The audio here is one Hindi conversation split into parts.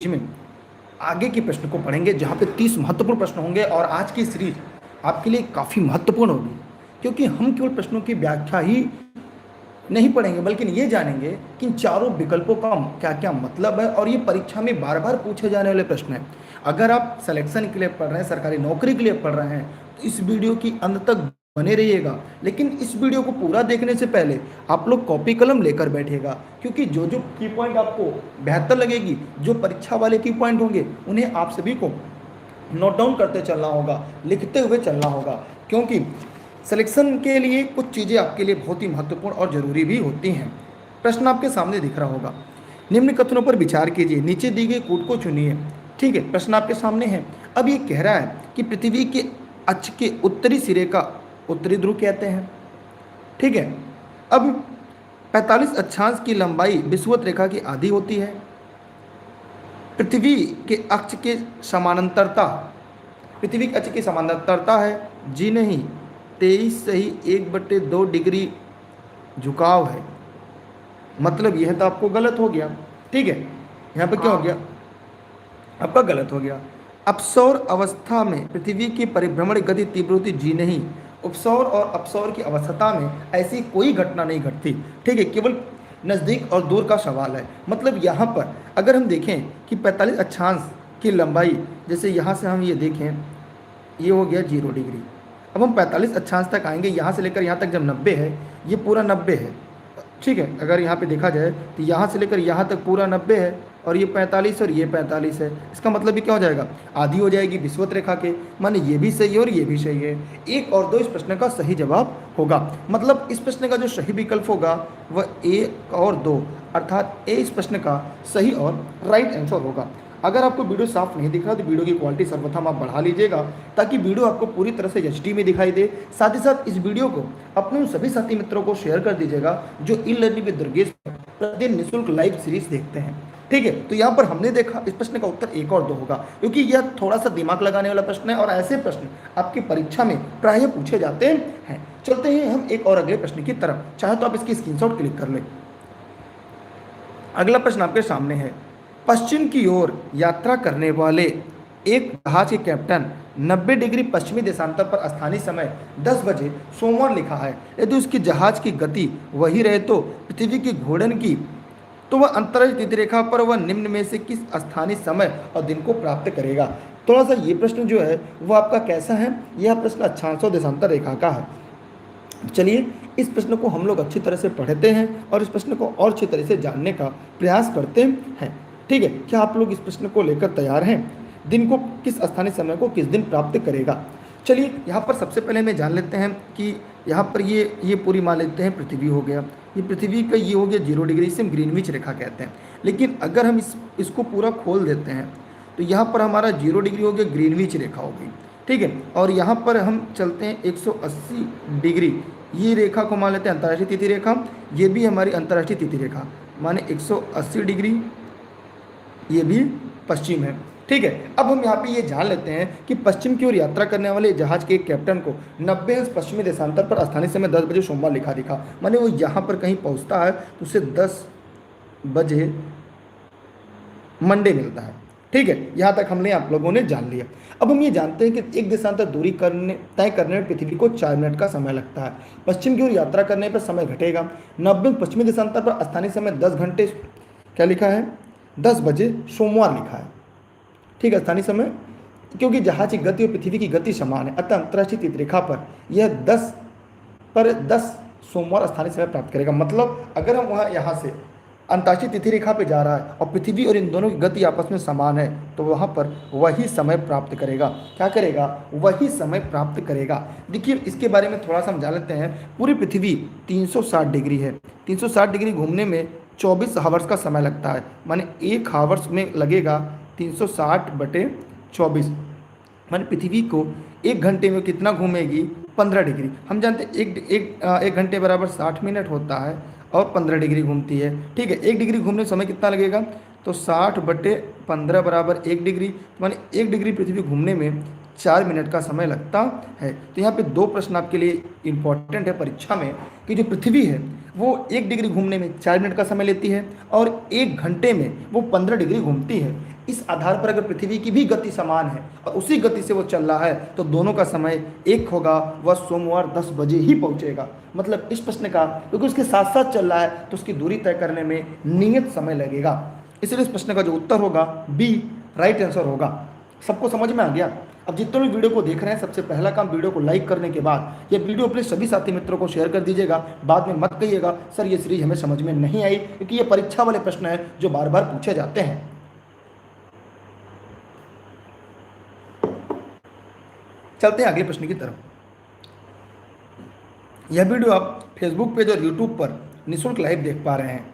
में आगे के प्रश्न को पढ़ेंगे जहाँ पे 30 महत्वपूर्ण प्रश्न होंगे और आज की सीरीज आपके लिए काफ़ी महत्वपूर्ण होगी क्योंकि हम केवल प्रश्नों की व्याख्या ही नहीं पढ़ेंगे बल्कि ये जानेंगे कि इन चारों विकल्पों का क्या क्या मतलब है और ये परीक्षा में बार बार पूछे जाने वाले प्रश्न हैं। अगर आप सिलेक्शन के लिए पढ़ रहे हैं, सरकारी नौकरी के लिए पढ़ रहे हैं, तो इस वीडियो की अंत तक बने रहिएगा। लेकिन इस वीडियो को पूरा देखने से पहले आप लोग कॉपी कलम लेकर बैठिएगा क्योंकि जो जो की पॉइंट आपको बेहतर लगेगी, जो परीक्षा वाले की पॉइंट होंगे, उन्हें आप सभी को नोट डाउन करते चलना होगा, लिखते हुए चलना होगा क्योंकि सिलेक्शन के लिए कुछ चीज़ें आपके लिए बहुत ही महत्वपूर्ण और ज़रूरी भी होती हैं। प्रश्न आपके सामने दिख रहा होगा। निम्न कथनों पर विचार कीजिए, नीचे दी गई कूट को चुनिए। ठीक है, प्रश्न आपके सामने है। अब ये कह रहा है कि पृथ्वी के अक्ष के उत्तरी सिरे का उत्तरी ध्रुव कहते हैं। ठीक है, अब 45 अक्षांश की लंबाई विषुवत रेखा की आधी होती है। पृथ्वी के अक्ष के समानांतरता, पृथ्वी के अक्ष की समानांतरता है जी नहीं, 23 सही 1/2 डिग्री झुकाव है। मतलब यह तो आपको गलत हो गया। ठीक है, यहाँ पे क्या हो गया, आपका गलत हो गया। अपसौर अवस्था में पृथ्वी की परिभ्रमण गति तीव्र होती जी नहीं, उपसौर और अपसौर की अवस्था में ऐसी कोई घटना नहीं घटती। ठीक है, केवल नज़दीक और दूर का सवाल है। मतलब यहाँ पर अगर हम देखें कि 45 अक्षांश की लंबाई, जैसे यहाँ से हम ये देखें, ये हो गया 0 डिग्री। अब हम 45 अक्षांश तक आएंगे, यहाँ से लेकर यहाँ तक जब 90 है, ये पूरा 90 है। ठीक है, अगर यहाँ पे देखा जाए तो यहाँ से लेकर यहाँ तक पूरा 90 है और ये 45 और ये 45 है। इसका मतलब भी क्या हो जाएगा, आधी हो जाएगी विषुवत रेखा के, माने ये भी सही है और ये भी सही है। 1 और 2 इस प्रश्न का सही जवाब होगा। मतलब इस प्रश्न का जो सही विकल्प होगा वह 1 और 2, अर्थात ए इस प्रश्न का सही और राइट आंसर होगा। अगर आपको वीडियो साफ नहीं दिख रहा तो वीडियो की क्वालिटी सर्वप्रथम आप बढ़ा लीजिएगा ताकि वीडियो आपको पूरी तरह से एचडी में दिखाई दे। साथ ही साथ इस वीडियो को अपने उन सभी साथी मित्रों को शेयर कर दीजिएगा जो ई लर्निंग विद दुर्गेश प्रतिदिन निःशुल्क लाइव सीरीज देखते हैं। ठीक है, तो यहाँ पर हमने देखा इस प्रश्न का उत्तर 1 और 2 होगा क्योंकि यह थोड़ा सा दिमाग लगाने वाला प्रश्न है और ऐसे प्रश्न आपकी परीक्षा में प्रायः पूछे जाते हैं। चलते हैं हम एक और अगले प्रश्न की तरफ, चाहे तो आप इसकी स्क्रीनशॉट क्लिक कर लें। अगला प्रश्न आपके सामने है। पश्चिम की ओर यात्रा करने वाले एक जहाज के कैप्टन 90 डिग्री पश्चिमी देशांतर पर स्थानीय समय 10 बजे सोमवार लिखा है। यदि उसकी जहाज की गति वही रहे तो पृथ्वी की घूर्णन की तो वह अंतरिक्ष तिथि रेखा पर वह निम्न में से किस स्थानीय समय और दिन को प्राप्त करेगा। थोड़ा सा ये प्रश्न जो है वो आपका कैसा है, यह प्रश्न अक्षांश और देशांतर रेखा का है। चलिए इस प्रश्न को हम लोग अच्छी तरह से पढ़ते हैं और इस प्रश्न को और अच्छी तरह से जानने का प्रयास करते हैं। ठीक है, क्या आप लोग इस प्रश्न को लेकर तैयार हैं, दिन को किस स्थानीय समय को किस दिन प्राप्त करेगा। चलिए यहाँ पर सबसे पहले मैं जान लेते हैं कि यहाँ पर ये पूरी मान लेते हैं पृथ्वी हो गया, ये पृथ्वी का ये हो गया 0 डिग्री, इसे हम ग्रीनविच रेखा कहते हैं। लेकिन अगर हम इसको पूरा खोल देते हैं तो यहाँ पर हमारा 0 डिग्री हो गया, ग्रीनविच रेखा हो गई। ठीक है, और यहाँ पर हम चलते हैं 180 डिग्री, ये रेखा को मान लेते हैं अंतर्राष्ट्रीय तिथि रेखा, ये भी हमारी अंतर्राष्ट्रीय तिथि रेखा, माने 180 डिग्री ये भी पश्चिम है। ठीक है, अब हम यहाँ पे ये जान लेते हैं कि पश्चिम की ओर यात्रा करने वाले जहाज के कैप्टन को 90 अंश पश्चिमी देशांतर पर स्थानीय समय 10 बजे सोमवार लिखा दिखा, माने वो यहाँ पर कहीं पहुँचता है तो उसे 10 बजे मंडे मिलता है। ठीक है, यहाँ तक हमने आप लोगों ने जान लिया। अब हम ये जानते हैं कि एक देशांतर दूरी तय करने में पृथ्वी को 4 मिनट का समय लगता है। पश्चिम की ओर यात्रा करने पर समय घटेगा। 90 पश्चिमी देशांतर पर स्थानीय समय 10 घंटे, क्या लिखा है, 10 बजे सोमवार लिखा है। ठीक है, स्थानीय समय, क्योंकि जहाज की गति और पृथ्वी की गति समान है अतः अंतर्राष्ट्रीय तिथि रेखा पर यह 10 सोमवार स्थानीय समय प्राप्त करेगा। मतलब अगर हम वहाँ यहाँ से अंतर्राष्ट्रीय तिथि रेखा पे जा रहा है और पृथ्वी और इन दोनों की गति आपस में समान है तो वहाँ पर वही समय प्राप्त करेगा। क्या करेगा, वही समय प्राप्त करेगा। देखिए इसके बारे में थोड़ा सा हम जान लेते हैं। पूरी पृथ्वी 360 डिग्री है, 360 डिग्री घूमने में 24 हावर्स का समय लगता है, माने 1 हावर्स में लगेगा 360/24, माने पृथ्वी को 1 घंटे में कितना घूमेगी, 15 डिग्री। हम जानते हैं एक घंटे बराबर 60 मिनट होता है और 15 डिग्री घूमती है। ठीक है, 1 डिग्री घूमने में समय कितना लगेगा, तो 60/15 बराबर 1 डिग्री, माने 1 डिग्री पृथ्वी घूमने में 4 मिनट का समय लगता है। तो यहाँ पे 2 प्रश्न आपके लिए इंपॉर्टेंट है परीक्षा में कि जो पृथ्वी है वो 1 डिग्री घूमने में 4 मिनट का समय लेती है और 1 घंटे में वो 15 डिग्री घूमती है। इस आधार पर अगर पृथ्वी की भी गति समान है और उसी गति से वो चल रहा है तो दोनों का समय एक होगा, वह सोमवार 10 बजे ही पहुंचेगा। मतलब इस प्रश्न का क्योंकि उसके साथ साथ चल रहा है तो उसकी दूरी तय करने में नियत समय लगेगा, इसलिए इस प्रश्न का जो उत्तर होगा बी राइट आंसर होगा। सबको समझ में आ गया? अब जितने भी वीडियो को देख रहे हैं सबसे पहला काम वीडियो को लाइक करने के बाद ये वीडियो अपने सभी साथी मित्रों को शेयर कर दीजिएगा। बाद में मत कहिएगा सर ये सीरीज हमें समझ में नहीं आई, क्योंकि ये परीक्षा वाले प्रश्न है जो बार बार पूछे जाते हैं। चलते हैं अगले प्रश्न की तरफ। यह वीडियो आप फेसबुक पेज और यूट्यूब पर निःशुल्क लाइव देख पा रहे हैं।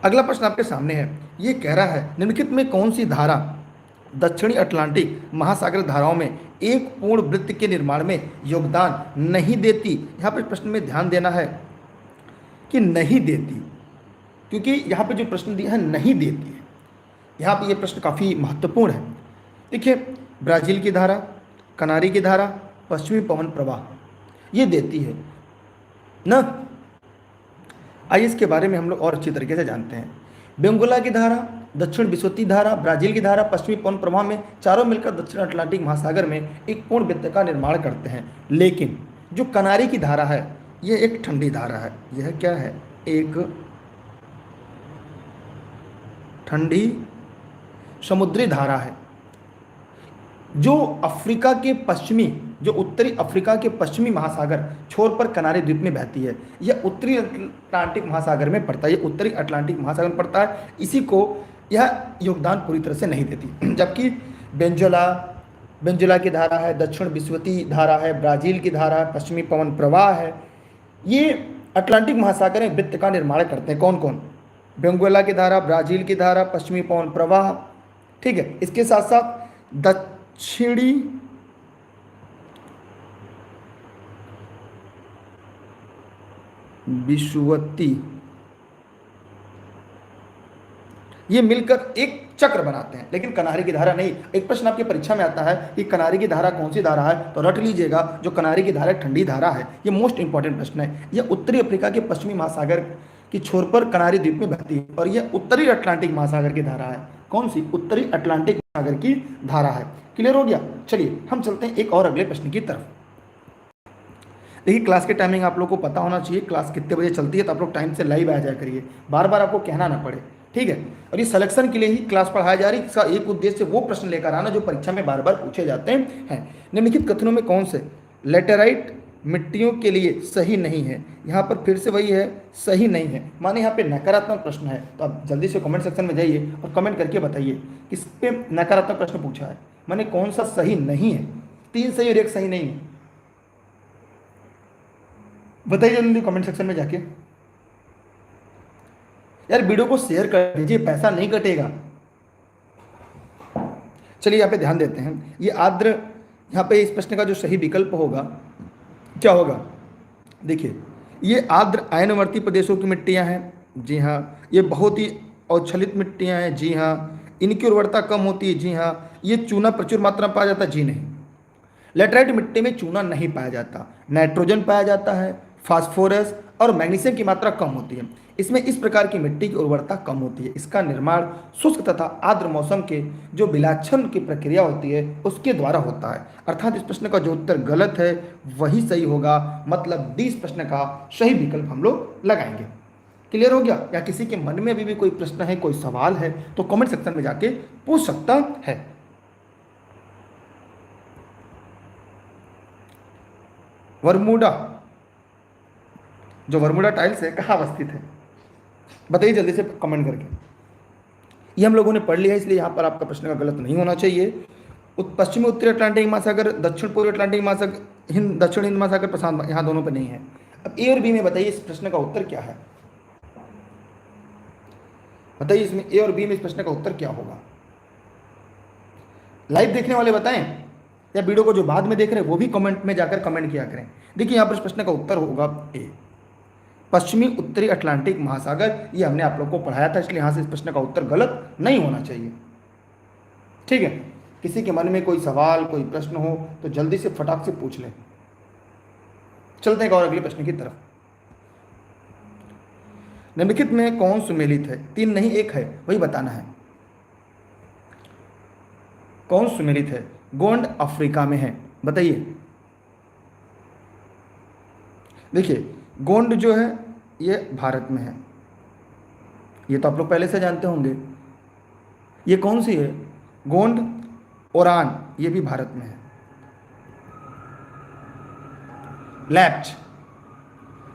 अगला प्रश्न आपके सामने है, ये कह रहा है निम्नलिखित में कौन सी धारा दक्षिणी अटलांटिक महासागर धाराओं में एक पूर्ण वृत्त के निर्माण में योगदान नहीं देती। यहाँ पर प्रश्न में ध्यान देना है कि नहीं देती, क्योंकि यहाँ पे जो प्रश्न दिया है नहीं देती है। यहाँ पे ये प्रश्न काफ़ी महत्वपूर्ण है। देखिए ब्राज़ील की धारा, कनारी की धारा, पश्चिमी पवन प्रवाह ये देती है ना। आइए इसके बारे में हम लोग और अच्छी तरीके से जानते हैं। बेंगोला की धारा, दक्षिण विस्वती धारा, ब्राज़ील की धारा, पश्चिमी पवन प्रवाह में चारों मिलकर दक्षिण अटलांटिक महासागर में एक पूर्ण वृत्त का निर्माण करते हैं। लेकिन जो कनारी की धारा है यह एक ठंडी धारा है। यह क्या है? एक ठंडी समुद्री धारा है जो अफ्रीका के पश्चिमी, जो उत्तरी अफ्रीका के पश्चिमी महासागर छोर पर कनारी द्वीप में बहती है। यह उत्तरी अटलांटिक महासागर में पड़ता है, यह उत्तरी अटलांटिक महासागर में पड़ता है। इसी को यह योगदान पूरी तरह से नहीं देती। जबकि बेंजुला की धारा है, दक्षिण विस्वती धारा है, ब्राज़ील की धारा है, पश्चिमी पवन प्रवाह है, ये अटलांटिक महासागर में वृत्त का निर्माण करते हैं। कौन कौन? बेंगोला की धारा, ब्राज़ील की धारा, पश्चिमी पवन प्रवाह, ठीक है। इसके साथ साथ दक्षिणी विषुवती, ये मिलकर एक चक्र बनाते हैं। लेकिन कनारी की धारा नहीं। एक प्रश्न आपकी परीक्षा में आता है कि कनारी की धारा कौन सी धारा है, तो रट लीजिएगा जो कनारी की धारा एक ठंडी धारा है। ये मोस्ट इंपॉर्टेंट प्रश्न है। यह उत्तरी अफ्रीका के पश्चिमी महासागर की छोर पर कनारी द्वीप में बहती है और यह उत्तरी अटलांटिक महासागर की धारा है। कौन सी? उत्तरी अटलांटिक महासागर की धारा है। क्लियर हो गया? चलिए हम चलते हैं एक और अगले प्रश्न की तरफ। देखिए क्लास के टाइमिंग आप लोग को पता होना चाहिए, क्लास कितने बजे चलती है, तो आप लोग टाइम से लाइव आ जाया करिए, बार बार आपको कहना ना पड़े, ठीक है। और ये सिलेक्शन के लिए ही क्लास पढ़ाई जा रही है। इसका एक उद्देश्य वो प्रश्न लेकर आना जो परीक्षा में बार बार पूछे जाते हैं। निम्नलिखित कथनों में कौन से लेटेराइट मिट्टियों के लिए सही नहीं है? यहाँ पर फिर से वही है, सही नहीं है, माने यहाँ पे नकारात्मक प्रश्न है। तो आप जल्दी से कमेंट सेक्शन में जाइए और कमेंट करके बताइए किस पे नकारात्मक प्रश्न पूछा है, माने कौन सा सही नहीं है। 3 सही और 1 सही नहीं है, बताइए जल्दी कमेंट सेक्शन में जाके। यार वीडियो को शेयर कर दीजिए, पैसा नहीं कटेगा। चलिए यहाँ पे ध्यान देते हैं। ये आर्द्र, यहाँ पे इस प्रश्न का जो सही विकल्प होगा क्या होगा? देखिए ये आर्द्र आयनवर्ती प्रदेशों की मिट्टियां हैं, जी हाँ। ये बहुत ही अवक्षलित मिट्टियां हैं, जी हाँ। इनकी उर्वरता कम होती है, जी हाँ। ये चूना प्रचुर मात्रा में पाया जाता है, जी नहीं। लेटराइट मिट्टी में चूना नहीं पाया जाता, नाइट्रोजन पाया जाता है, फास्फोरस और मैग्नीशियम की मात्रा कम होती है। इसमें इस प्रकार की मिट्टी की उर्वरता कम होती है। इसका निर्माण शुष्क तथा आर्द्र मौसम के जो विलाछन की प्रक्रिया होती है उसके द्वारा होता है। अर्थात इस प्रश्न का जो उत्तर गलत है वही सही होगा, मतलब 20 प्रश्न का सही विकल्प हम लोग लगाएंगे। क्लियर हो गया? या किसी के मन में अभी भी कोई प्रश्न है, कोई सवाल है तो कमेंट सेक्शन में जाके पूछ सकता है। वर्मुडा, जो वर्मुडा टाइल्स है कहाँ अवस्थित है? बताइए जल्दी से कमेंट करके। ये हम लोगों ने पढ़ लिया है, इसलिए यहाँ पर आपका प्रश्न का गलत नहीं होना चाहिए। पश्चिमी उत्तरी अटलांटिक महासागर, दक्षिण पूर्वी अटलांटिक महासागर, दक्षिण हिंद महासागर, प्रशांत, यहाँ दोनों पे नहीं है। अब ए और बी में बताइए इस प्रश्न का उत्तर क्या है? बताइए इसमें ए और बी में इस प्रश्न का उत्तर क्या होगा? लाइव देखने वाले बताएं या वीडियो को जो बाद में देख रहे हैं वो भी कमेंट में जाकर कमेंट किया करें। देखिए यहाँ पर इस प्रश्न का उत्तर होगा ए, पश्चिमी उत्तरी अटलांटिक महासागर। ये हमने आप लोग को पढ़ाया था, इसलिए यहाँ से इस प्रश्न का उत्तर गलत नहीं होना चाहिए, ठीक है। किसी के मन में कोई सवाल कोई प्रश्न हो तो जल्दी से फटाक से पूछ लें। चलते हैं और अगले प्रश्न की तरफ। निम्नलिखित में कौन सुमेलित है? 3 नहीं 1 है, वही बताना है। कौन सुमेलित है? गोंड अफ्रीका में है, बताइए। देखिए गोंड जो है ये भारत में है, ये तो आप लोग पहले से जानते होंगे। ये कौन सी है? गोंड ओरान, ये भी भारत में है। लैप्च,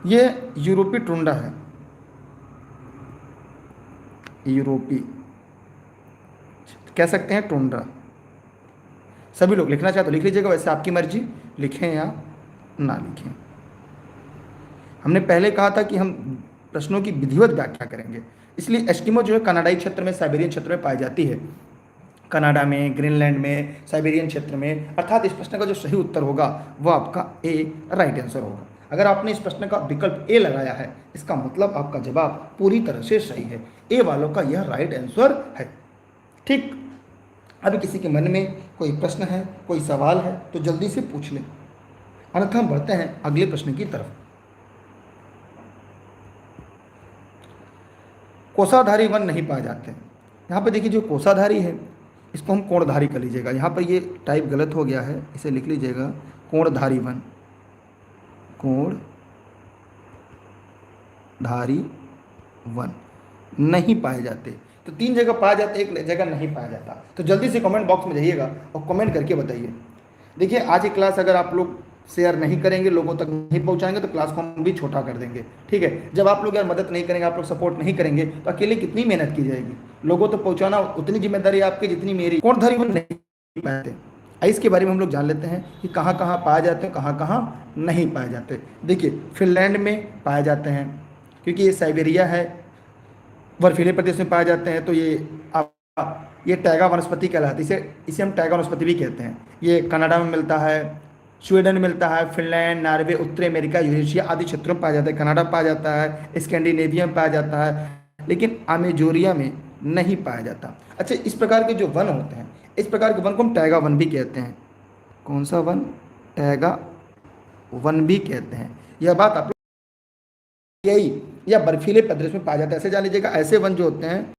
ये यूरोपीय टुंडा है, यूरोपीय कह सकते हैं टुंड्रा। सभी लोग लिखना चाहे तो लिख लीजिएगा, वैसे आपकी मर्जी, लिखें या ना लिखें। हमने पहले कहा था कि हम प्रश्नों की विधिवत व्याख्या करेंगे, इसलिए एस्किमो जो है कनाडाई क्षेत्र में, साइबेरियन क्षेत्र में पाई जाती है। कनाडा में, ग्रीनलैंड में, साइबेरियन क्षेत्र में, अर्थात इस प्रश्न का जो सही उत्तर होगा वो आपका ए राइट आंसर होगा। अगर आपने इस प्रश्न का विकल्प ए लगाया है, इसका मतलब आपका जवाब पूरी तरह से सही है। ए वालों का यह राइट आंसर है। ठीक, अभी किसी के मन में कोई प्रश्न है, कोई सवाल है तो जल्दी से पूछ लें, अन्यथा हम बढ़ते हैं अगले प्रश्न की तरफ। कोसाधारी वन नहीं पाए जाते। यहाँ पर देखिए जो कोसाधारी है इसको हम कोणधारी कर लीजिएगा। यहाँ पर ये टाइप गलत हो गया है, इसे लिख लीजिएगा कोणधारी वन, कोणधारी वन नहीं पाए जाते। तो 3 जगह पाया जाता है, 1 जगह नहीं पाया जाता। तो जल्दी से कमेंट बॉक्स में जाइएगा और कमेंट करके बताइए। देखिए आज की क्लास अगर आप लोग शेयर नहीं करेंगे, लोगों तक नहीं पहुंचाएंगे तो क्लास को हम भी छोटा कर देंगे। ठीक है, जब आप लोग यार मदद नहीं करेंगे, आप लोग सपोर्ट नहीं करेंगे तो अकेले कितनी मेहनत की जाएगी। लोगों तक पहुंचाना उतनी जिम्मेदारी आपकी जितनी मेरी। कोणधारी वन नहीं पाते, इसके बारे में हम लोग जान लेते हैं कि कहाँ कहाँ पाए जाते हैं, कहाँ कहाँ नहीं पाए जाते। देखिए फिनलैंड में पाए जाते हैं क्योंकि ये साइबेरिया है, बर्फीले प्रदेश में पाए जाते हैं। तो ये टैगा वनस्पति कहलाती है, इसे हम टैगा वनस्पति भी कहते हैं। ये कनाडा में मिलता है, स्वीडन में मिलता है, फिनलैंड, नॉर्वे, उत्तरी अमेरिका, यूरेशिया आदि क्षेत्रों में पाया जाता है। कनाडा पाया जाता है, स्कैंडिनेविया में पाया जाता है, लेकिन अमेजोरिया में नहीं पाया जाता। अच्छा, इस प्रकार के जो वन होते हैं, इस प्रकार के वन को हम टैगा वन भी कहते हैं। कौन सा वन? टैगा वन भी कहते हैं। यह बात आप यही या बर्फीले प्रदेश में पाया जाता है, ऐसे जान लीजिएगा। ऐसे वन जो होते हैं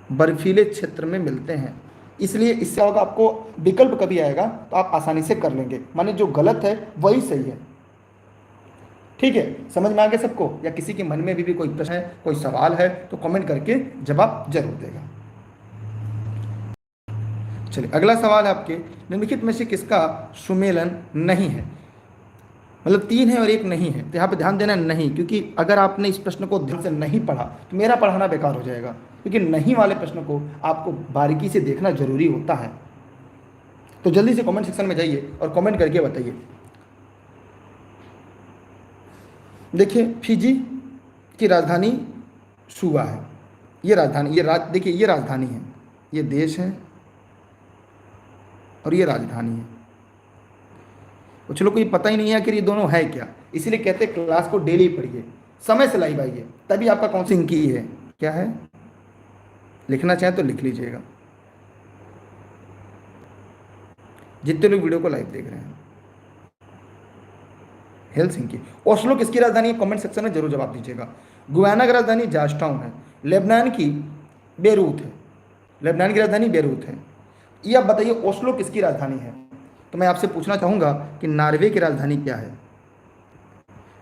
बर्फीले क्षेत्र में मिलते हैं, इसलिए इससे होगा आपको विकल्प कभी आएगा तो आप आसानी से कर लेंगे, माने जो गलत है वही सही है। ठीक है, समझ में आ गया सबको? या किसी के मन में भी कोई प्रश्न है, कोई सवाल है तो कमेंट करके जवाब जरूर देगा। चलिए अगला सवाल है आपके, निम्नलिखित में से किसका सुमेलन नहीं है? मतलब 3 है और 1 नहीं है, तो यहाँ पे ध्यान देना नहीं, क्योंकि अगर आपने इस प्रश्न को ध्यान से नहीं पढ़ा तो मेरा पढ़ाना बेकार हो जाएगा, क्योंकि नहीं वाले प्रश्न को आपको बारीकी से देखना जरूरी होता है। तो जल्दी से कमेंट सेक्शन में जाइए और कमेंट करके बताइए। देखिए फिजी की राजधानी सुवा है, ये राजधानी, देखिए ये राजधानी है, ये देश है और ये राजधानी है। कुछ लोग को ये पता ही नहीं है कि ये दोनों है क्या, इसीलिए कहते हैं क्लास को डेली पढ़िए, समय से लाइव आइए, तभी आपका काउंसलिंग की है। क्या है? लिखना चाहे तो लिख लीजिएगा, जितने लोग वीडियो को लाइव देख रहे हैं। हेलसिंकी। ओस्लो किसकी राजधानी है? कमेंट सेक्शन में जरूर जवाब दीजिएगा। गुयाना की राजधानी जॉर्जटाउन है। लेबनान की बेरूत है, लेबनान की राजधानी बेरूत है। ये आप बताइए ओस्लो किसकी राजधानी है? तो मैं आपसे पूछना चाहूँगा कि नॉर्वे की राजधानी क्या है?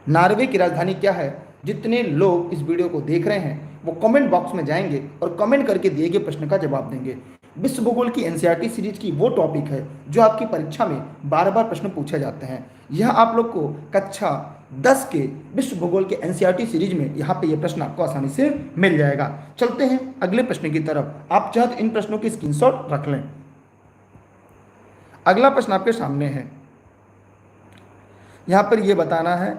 नॉर्वे की राजधानी क्या है? जितने लोग इस वीडियो को देख रहे हैं वो कमेंट बॉक्स में जाएंगे और कमेंट करके दिए गए प्रश्न का जवाब देंगे। विश्व भूगोल की एनसीईआरटी सीरीज की वो टॉपिक है जो आपकी परीक्षा में बार बार प्रश्न पूछे जाते हैं। यह आप लोग को कक्षा 10 के विश्व भूगोल के एनसीईआरटी सीरीज में यहाँ पे ये प्रश्न आपको आसानी से मिल जाएगा। चलते हैं अगले प्रश्न की तरफ। आप चाहे तो इन प्रश्नों की स्क्रीनशॉट रख लें। अगला प्रश्न आपके सामने है, यहाँ पर यह बताना है,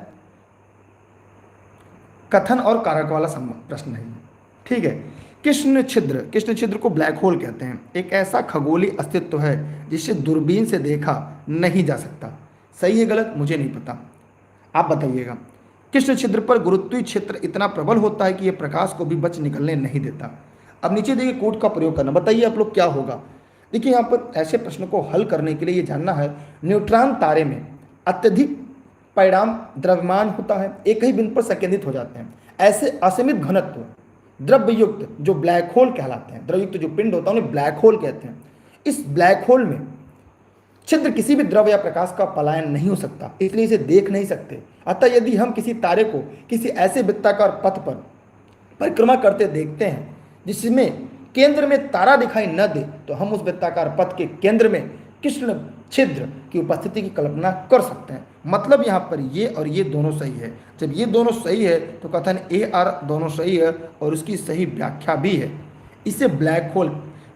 कथन और कारक वाला प्रश्न है। ठीक है, कृष्ण छिद्र को ब्लैक होल कहते हैं। एक ऐसा खगोलीय अस्तित्व है जिसे दूरबीन से देखा नहीं जा सकता। सही है गलत मुझे नहीं पता, आप बताइएगा। कृष्ण छिद्र पर गुरुत्वीय क्षेत्र इतना प्रबल होता है कि यह प्रकाश को भी बच निकलने नहीं देता। अब नीचे देखिए कोड का प्रयोग करना, बताइए आप लोग क्या होगा। देखिए यहाँ पर ऐसे प्रश्न को हल करने के लिए ये जानना है, न्यूट्रॉन तारे में अत्यधिक परिणाम द्रव्यमान होता है, एक ही बिंदु पर संकेंद्रित हो जाते हैं। ऐसे असीमित घनत्व द्रव्ययुक्त जो ब्लैक होल कहलाते हैं, द्रवयुक्त जो पिंड होता है उन्हें ब्लैक होल कहते हैं। इस ब्लैक होल में छिद्र किसी भी द्रव्य या प्रकाश का पलायन नहीं हो सकता, इसलिए इसे देख नहीं सकते। अतः यदि हम किसी तारे को किसी ऐसे वृत्ताकार पथ पर परिक्रमा करते देखते हैं जिसमें केंद्र में तारा दिखाई न दे, तो हम उस वृत्ताकार पथ के केंद्र में कृष्ण छिद्र की उपस्थिति की कल्पना कर सकते हैं। मतलब यहाँ पर ये और ये दोनों सही है। जब ये दोनों सही है तो कथन ए आर दोनों सही है और उसकी सही व्याख्या भी है। इसे ब्लैक होल,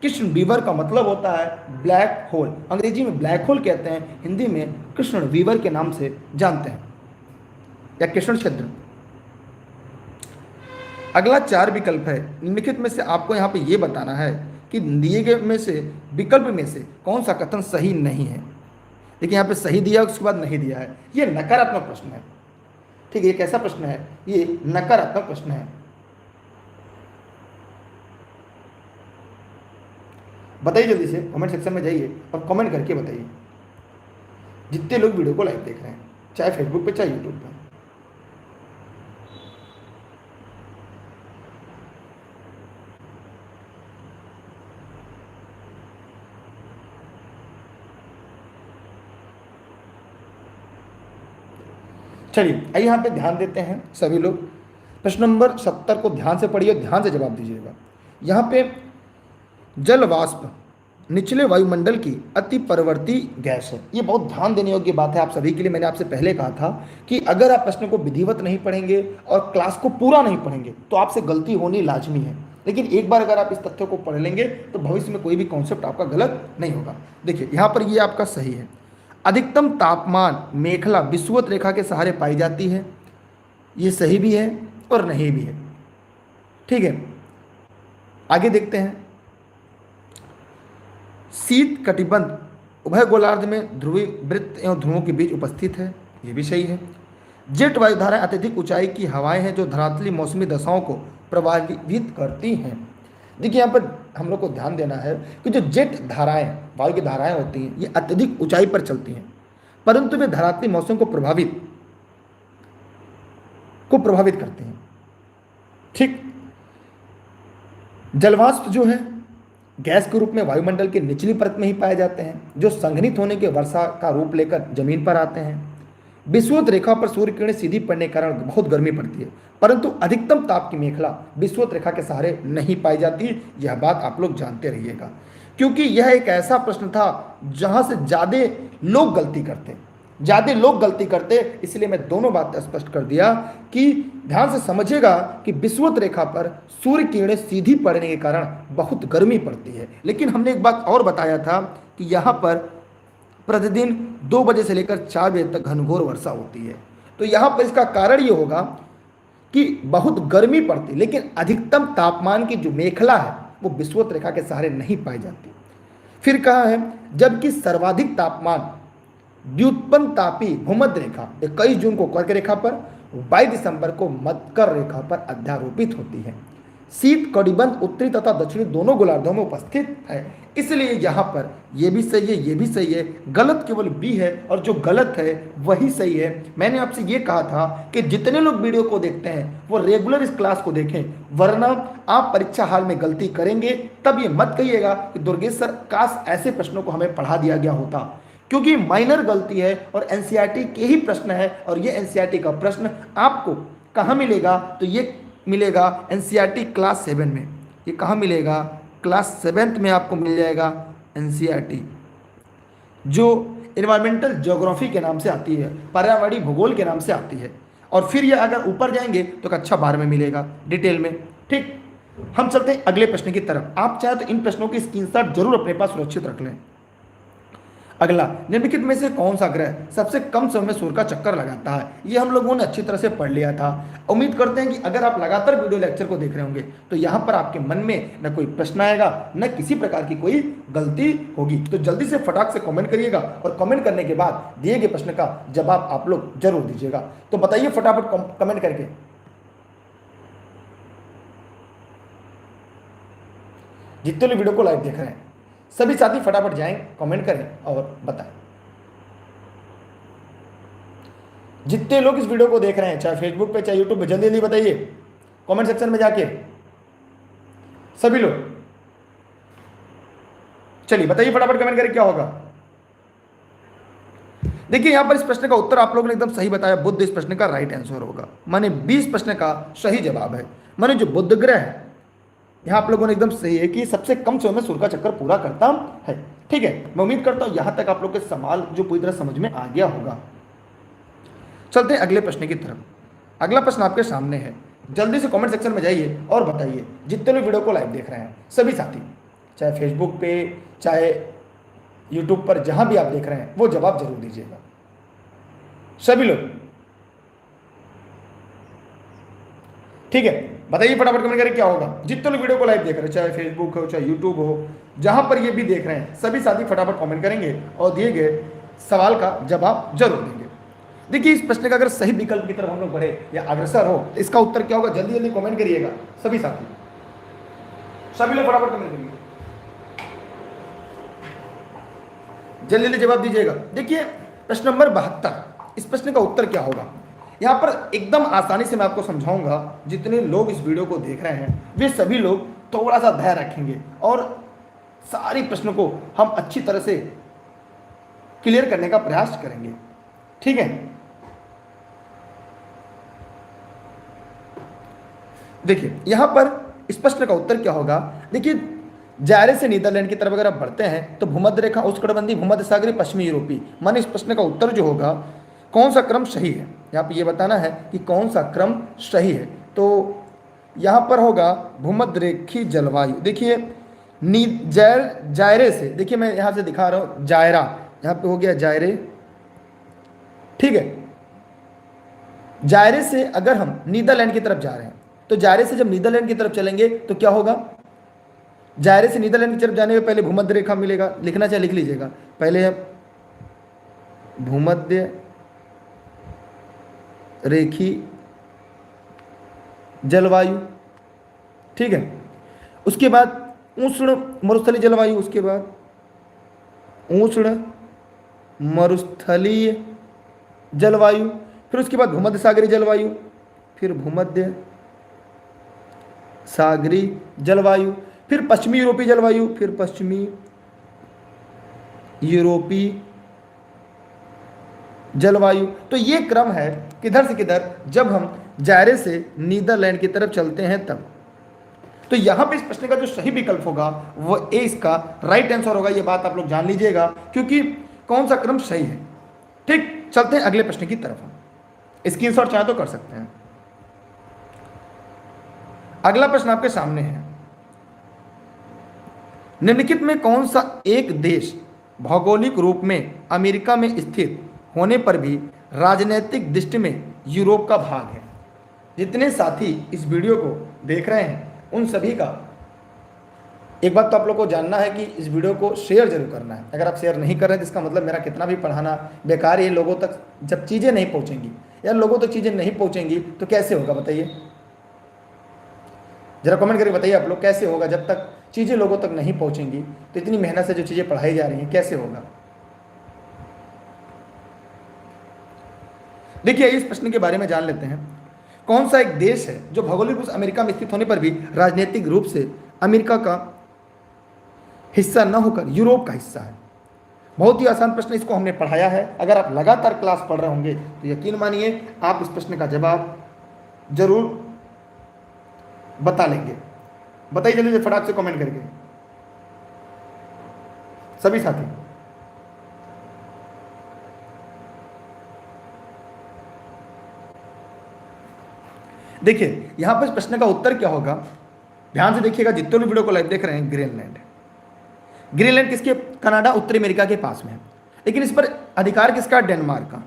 कृष्ण वीवर का मतलब होता है ब्लैक होल, अंग्रेजी में ब्लैक होल कहते हैं, हिंदी में कृष्ण वीवर के नाम से जानते हैं या कृष्ण छिद्र। अगला 4 विकल्प है, निम्नलिखित में से आपको यहाँ पे ये बताना है कि दिए गए में से विकल्प में से कौन सा कथन सही नहीं है। देखिए यहाँ पे सही दिया उसके बाद नहीं दिया है, ये नकारात्मक प्रश्न है। ठीक है, ये कैसा प्रश्न है, ये नकारात्मक प्रश्न है। बताइए जल्दी से, कमेंट सेक्शन में जाइए और कमेंट करके बताइए जितने लोग वीडियो को लाइव देख रहे हैं, चाहे फेसबुक पे चाहे यूट्यूब पे। चलिए आइए यहाँ पे ध्यान देते हैं सभी लोग। प्रश्न नंबर 70 को ध्यान से पढ़िए, ध्यान से जवाब दीजिएगा। यहाँ पे जल वाष्प निचले वायुमंडल की अति परवर्ती गैस है। ये बहुत ध्यान देने योग्य बात है आप सभी के लिए। मैंने आपसे पहले कहा था कि अगर आप प्रश्न को विधिवत नहीं पढ़ेंगे और क्लास को पूरा नहीं पढ़ेंगे तो आपसे गलती होनी लाजमी है, लेकिन एक बार अगर आप इस तथ्य को पढ़ लेंगे तो भविष्य में कोई भी कॉन्सेप्ट आपका गलत नहीं होगा। देखिए यहाँ पर ये आपका सही है। अधिकतम तापमान मेखला विषुवत रेखा के सहारे पाई जाती है, ये सही भी है और नहीं भी है। ठीक है, आगे देखते हैं। शीत कटिबंध उभय गोलार्ध में ध्रुवीय वृत्त एवं ध्रुवों के बीच उपस्थित है, ये भी सही है। जेट वायुधाराएं अत्यधिक ऊंचाई की हवाएं हैं जो धरातली मौसमी दशाओं को प्रभावित करती हैं। देखिए यहाँ पर हम लोग को ध्यान देना है कि जो जेट धाराएं, वायु की धाराएं होती हैं, ये अत्यधिक ऊंचाई पर चलती हैं, परंतु वे धरातली मौसम को प्रभावित करती हैं। ठीक, जलवाष्प जो है गैस के रूप में वायुमंडल के निचली परत में ही पाए जाते हैं, जो संघनित होने के वर्षा का रूप लेकर जमीन पर आते हैं। विषुवत रेखा पर सूर्य किरणें सीधी पड़ने के कारण बहुत गर्मी पड़ती है, परंतु अधिकतम ताप की मेखला विषुवत रेखा के सहारे नहीं पाई जाती। यह बात आप लोग जानते रहिएगा, क्योंकि यह एक ऐसा प्रश्न था जहां से ज्यादा लोग गलती करते, इसलिए मैं दोनों बातें स्पष्ट कर दिया कि ध्यान से समझिएगा कि विषुवत रेखा पर सूर्य किरणें सीधी पड़ने के कारण बहुत गर्मी पड़ती है। लेकिन हमने एक बात और बताया था कि यहाँ पर प्रतिदिन 2 बजे से लेकर 4 बजे तक घनघोर वर्षा होती है। तो यहाँ पर इसका कारण ये होगा कि बहुत गर्मी पड़ती, लेकिन अधिकतम तापमान की जो मेखला है वो विषुवत रेखा के सहारे नहीं पाई जाती। फिर कहा है, जबकि सर्वाधिक तापमान व्युत्पन्न तापी भूमध्य रेखा 21 जून को कर्क रेखा पर, 22 दिसंबर को मकर रेखा पर अध्यारोपित होती है। शीत कटिबंध उत्तरी तथा दक्षिणी दोनों गोलार्धों में उपस्थित है, इसलिए यहाँ पर ये भी सही है, ये भी सही है। गलत केवल बी है और जो गलत है वही सही है। मैंने आपसे ये कहा था कि जितने लोग वीडियो को देखते हैं वो रेगुलर इस क्लास को देखें, वरना आप परीक्षा हाल में गलती करेंगे। तब ये मत कहिएगा कि दुर्गेश सर काश ऐसे प्रश्नों को हमें पढ़ा दिया गया होता, क्योंकि माइनर गलती है और एनसीईआरटी के ही प्रश्न है। और ये एनसीईआरटी का प्रश्न आपको कहाँ मिलेगा, तो ये मिलेगा एनसीईआरटी क्लास 7 में। ये कहाँ मिलेगा, क्लास 7th में आपको मिल जाएगा एनसीईआरटी, जो इन्वायरमेंटल ज्योग्राफी के नाम से आती है, पर्यावरणीय भूगोल के नाम से आती है। और फिर ये अगर ऊपर जाएंगे तो कक्षा 12 में मिलेगा डिटेल में। ठीक, हम चलते हैं अगले प्रश्न की तरफ। आप चाहे तो इन प्रश्नों की स्क्रीनशॉट जरूर अपने पास सुरक्षित रख लें। अगला, निम्नलिखित में से कौन सा ग्रह सबसे कम समय में सूर्य का चक्कर लगाता है। ये हम लोगों ने अच्छी तरह से पढ़ लिया था। उम्मीद करते हैं कि अगर आप लगातार वीडियो लेक्चर को देख रहे होंगे तो यहाँ पर आपके मन में न कोई प्रश्न आएगा, न किसी प्रकार की कोई गलती होगी। तो जल्दी से फटाक से कमेंट करिएगा और कमेंट करने के बाद दिए गए प्रश्न का जवाब आप लोग जरूर दीजिएगा। तो बताइए फटाफट कमेंट करके। जितने लोग वीडियो को लाइव देख रहे हैं सभी साथी फटाफट जाएं, कमेंट करें और बताएं। जितने लोग इस वीडियो को देख रहे हैं चाहे फेसबुक पे चाहे यूट्यूब पे, जल्दी जल्दी बताइए कमेंट सेक्शन में जाके सभी लोग। चलिए बताइए फटाफट कमेंट करें क्या होगा। देखिए यहां पर इस प्रश्न का उत्तर आप लोगों ने एकदम सही बताया, बुध इस प्रश्न का राइट आंसर होगा, माने 20 प्रश्न का सही जवाब है। माने जो बुध ग्रह है यहां आप लोगों ने एकदम सही है कि सबसे कम समय में सूर्य का चक्कर पूरा करता है। ठीक है, मैं उम्मीद करता हूं यहां तक आप लोग के सवाल जो पूरी तरह समझ में आ गया होगा। चलते हैं अगले प्रश्न की तरफ। अगला प्रश्न आपके सामने है, जल्दी से कमेंट सेक्शन में जाइए और बताइए जितने लोग वीडियो को लाइव देख रहे हैं सभी साथी, चाहे फेसबुक पे चाहे यूट्यूब पर, जहां भी आप देख रहे हैं वो जवाब जरूर दीजिएगा सभी लोग। ठीक है, बताइए फटाफट कमेंट करें क्या होगा। जितने लोग वीडियो को लाइव देख रहे हैं चाहे फेसबुक हो चाहे यूट्यूब हो, जहां पर ये भी देख रहे हैं सभी साथी फटाफट कमेंट करेंगे और दिए गए सवाल का जवाब जरूर देंगे। देखिए इस प्रश्न का अगर सही विकल्प की तरफ हम लोग बढ़े या अग्रसर हो तो इसका उत्तर क्या होगा, जल्दी जल्दी कमेंट करिएगा सभी साथी, सभी लोग फटाफट कमेंट करिए, जल्दी जल्दी जवाब दीजिएगा। देखिए प्रश्न नंबर 72, इस प्रश्न का उत्तर क्या होगा। यहां पर एकदम आसानी से मैं आपको समझाऊंगा, जितने लोग इस वीडियो को देख रहे हैं वे सभी लोग थोड़ा सा धैर्य रखेंगे और सारी प्रश्नों को हम अच्छी तरह से क्लियर करने का प्रयास करेंगे। ठीक है, देखिए यहां पर इस प्रश्न का उत्तर क्या होगा। देखिए जायरे से नीदरलैंड की तरफ अगर आप बढ़ते हैं तो भूमध्य रेखा, उष्णकटिबंधीय, भूमध्य सागरीय, पश्चिमी यूरोपीय, माने इस प्रश्न का उत्तर जो होगा कौन सा क्रम सही है, यहाँ पे ये बताना है कि कौन सा क्रम सही है। तो यहाँ पर होगा भूमध्य रेखीय जलवायु। देखिए जायरे से, देखिए मैं यहाँ से दिखा रहा हूँ जायरा, यहाँ पे हो गया जायरे। ठीक है, जायरे से अगर हम नीदरलैंड की तरफ जा रहे हैं तो जायरे से जब नीदरलैंड की तरफ चलेंगे तो क्या होगा, जायरे से नीदरलैंड की तरफ जाने में पहले भूमध्य रेखा मिलेगा, लिखना चाहे लिख लीजिएगा, पहले भूमध्य रेखी जलवायु। ठीक है, उसके बाद उष्ण मरुस्थलीय जलवायु, उसके बाद उष्ण मरुस्थलीय जलवायु, फिर उसके बाद भूमध्य सागरीय जलवायु, फिर भूमध्य सागरीय जलवायु, फिर पश्चिमी यूरोपीय जलवायु, फिर पश्चिमी यूरोपीय जलवायु। तो ये क्रम है किधर से किधर, जब हम जायरे से नीदरलैंड की तरफ चलते हैं तब। तो यहां पे इस प्रश्न का जो सही विकल्प होगा वो ए इसका राइट आंसर होगा, ये बात आप लोग जान लीजिएगा, क्योंकि कौन सा क्रम सही है। ठीक, चलते हैं अगले प्रश्न की तरफ, हम स्क्रीनशॉट चाहे तो कर सकते हैं। अगला प्रश्न आपके सामने है, निम्नलिखित में कौन सा एक देश भौगोलिक रूप में अमेरिका में स्थित होने पर भी राजनीतिक दृष्टि में यूरोप का भाग है। जितने साथी इस वीडियो को देख रहे हैं उन सभी का एक बात तो आप लोग को जानना है कि इस वीडियो को शेयर जरूर करना है। अगर आप शेयर नहीं कर रहे हैं तो इसका मतलब मेरा कितना भी पढ़ाना बेकार है। लोगों तक जब चीज़ें नहीं पहुंचेंगी या लोगों तक चीज़ें नहीं पहुंचेंगी तो कैसे होगा, बताइए जरा कमेंट करके बताइए आप लोग, कैसे होगा जब तक चीज़ें लोगों तक नहीं पहुंचेंगी। तो इतनी मेहनत से जो चीज़ें पढ़ाई जा रही हैं कैसे होगा। देखिए इस प्रश्न के बारे में जान लेते हैं, कौन सा एक देश है जो भौगोलिक रूप से अमेरिका में स्थित होने पर भी राजनीतिक रूप से अमेरिका का हिस्सा न होकर यूरोप का हिस्सा है। बहुत ही आसान प्रश्न, इसको हमने पढ़ाया है। अगर आप लगातार क्लास पढ़ रहे होंगे तो यकीन मानिए आप इस प्रश्न का जवाब जरूर बता लेंगे। बताइए जल्दी से फटाक से कमेंट करके सभी साथी। देखिए यहां पर इस प्रश्न का उत्तर क्या होगा, ध्यान से देखिएगा जितने लोग वीडियो को लाइव देख रहे हैं। ग्रीनलैंड, ग्रीनलैंड किसके, कनाडा उत्तरी अमेरिका के पास में है, लेकिन इस पर अधिकार किसका, डेनमार्क का।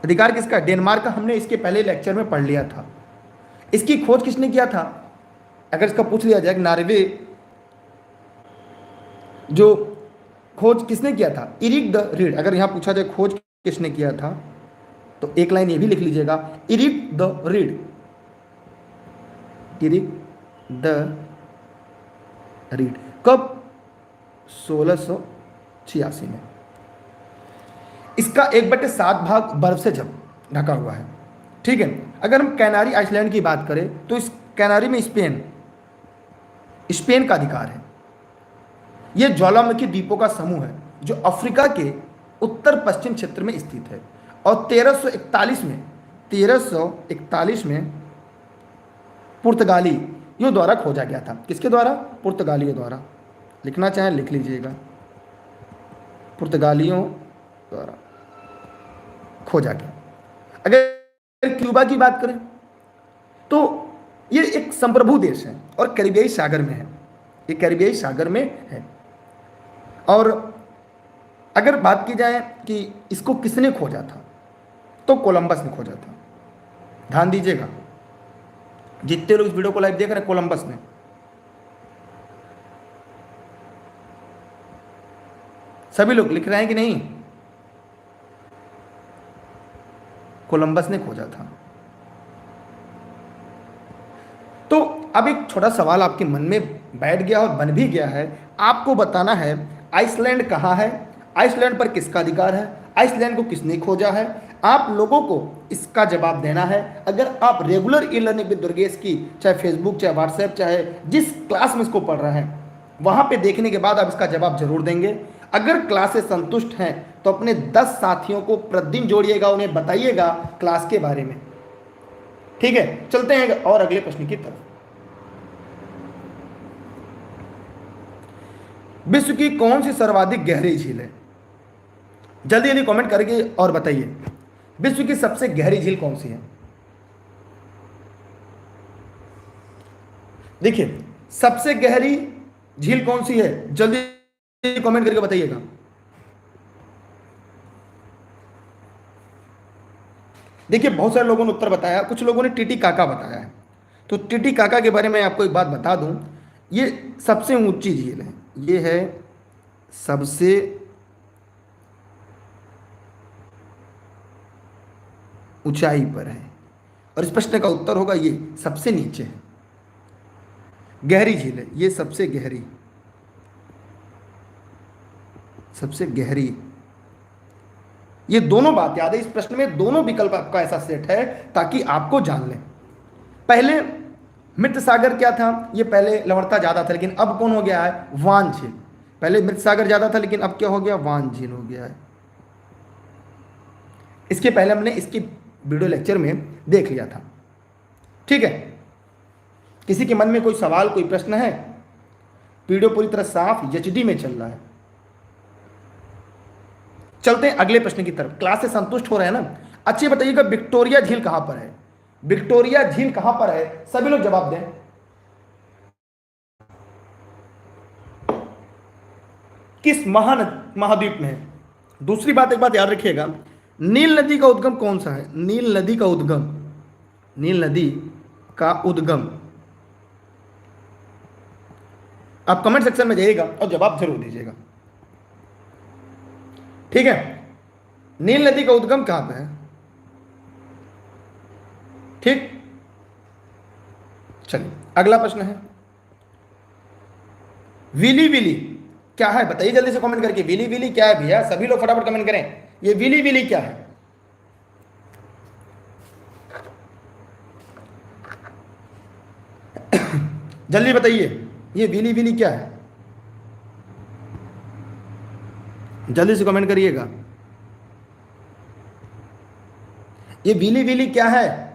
अधिकार किसका, डेनमार्क का। हमने इसके पहले लेक्चर में पढ़ लिया था। इसकी खोज किसने किया था, अगर इसका पूछ लिया जाए, नॉर्वे जो खोज किसने किया था, इरिक द रीड। अगर यहां पूछा जाए खोज किसने किया था तो एक लाइन ये भी लिख लीजिएगा, Eric the read, Eric the read. कब? 1686 में। इसका 1/7 भाग बर्फ से ढका हुआ है। ठीक है। अगर हम कैनारी आइसलैंड की बात करें तो इस कैनारी में स्पेन का अधिकार है। यह ज्वालामुखी द्वीपों का समूह है जो अफ्रीका के उत्तर पश्चिम क्षेत्र में स्थित है और 1341 में पुर्तगालियों द्वारा खोजा गया था। किसके द्वारा? पुर्तगालियों द्वारा। लिखना चाहें लिख लीजिएगा, पुर्तगालियों द्वारा खोजा गया। अगर क्यूबा की बात करें तो ये एक संप्रभु देश है और कैरिबियाई सागर में है। ये कैरिबियाई सागर में है। और अगर बात की जाए कि इसको किसने खोजा था तो कोलंबस ने खोजा था। ध्यान दीजिएगा, जितने लोग इस वीडियो को लाइव देख रहे हैं, कोलंबस ने। सभी लोग लिख रहे हैं कि नहीं? कोलंबस ने खोजा था। तो अब एक छोटा सवाल आपके मन में बैठ गया और बन भी गया है। आपको बताना है आइसलैंड कहाँ है, आइसलैंड पर किसका अधिकार है, आइसलैंड को किसने खोजा है। आप लोगों को इसका जवाब देना है। अगर आप regular e learning with Durgesh की चाहे फेसबुक, चाहे व्हाट्सएप, चाहे जिस क्लास में इसको पढ़ रहे हैं वहां पे देखने के बाद आप इसका जवाब जरूर देंगे। अगर क्लास से संतुष्ट हैं तो अपने 10 साथियों को प्रतिदिन जोड़िएगा, उन्हें बताइएगा क्लास के बारे में। ठीक है, चलते हैं और अगले प्रश्न की तरफ। विश्व की कौन सी सर्वाधिक गहरी झील है? जल्दी जल्दी कमेंट करके और बताइए, विश्व की सबसे गहरी झील कौन सी है? देखिए, सबसे गहरी झील कौन सी है, जल्दी कमेंट करके बताइएगा। देखिए, बहुत सारे लोगों ने उत्तर बताया, कुछ लोगों ने टीटीकाका बताया है। तो टीटीकाका के बारे में आपको एक बात बता दूं, ये सबसे ऊंची झील है। ये है सबसे ऊंचाई पर है और इस प्रश्न का उत्तर होगा ये सबसे नीचे है। गहरी झील है, ये सबसे गहरी। ये दोनों बात याद है, इस प्रश्न में दोनों विकल्प आपका ऐसा सेट है ताकि आपको जान लें। पहले मृत सागर क्या था? ये पहले लवणता ज्यादा था, लेकिन अब कौन हो गया है? वान झील। पहले मृत सागर ज्यादा था, लेकिन अब क्या हो गया? वान झील हो गया है। इसके पहले हमने इसकी वीडियो लेक्चर में देख लिया था। ठीक है, किसी के मन में कोई सवाल, कोई प्रश्न है? वीडियो पूरी तरह साफ एचडी में चल रहा है। चलते हैं अगले प्रश्न की तरफ। क्लास से संतुष्ट हो रहे हैं ना? अच्छे बताइएगा, विक्टोरिया झील कहां पर है? विक्टोरिया झील कहां पर है? सभी लोग जवाब दें। किस महाद्वीप में है? दूसरी बात, एक बात याद रखिएगा, नील नदी का उद्गम कौन सा है? नील नदी का उद्गम आप कमेंट सेक्शन में जाइएगा और जवाब जरूर दीजिएगा। ठीक है, नील नदी का उद्गम कहां पे है? ठीक, चलिए अगला प्रश्न है, विली विली क्या है? बताइए जल्दी से कमेंट करके, विली विली क्या है भैया? सभी लोग फटाफट कमेंट करें, ये विली विली क्या है? जल्दी बताइए, ये विली विली क्या है? जल्दी से कमेंट करिएगा, ये विली विली क्या है?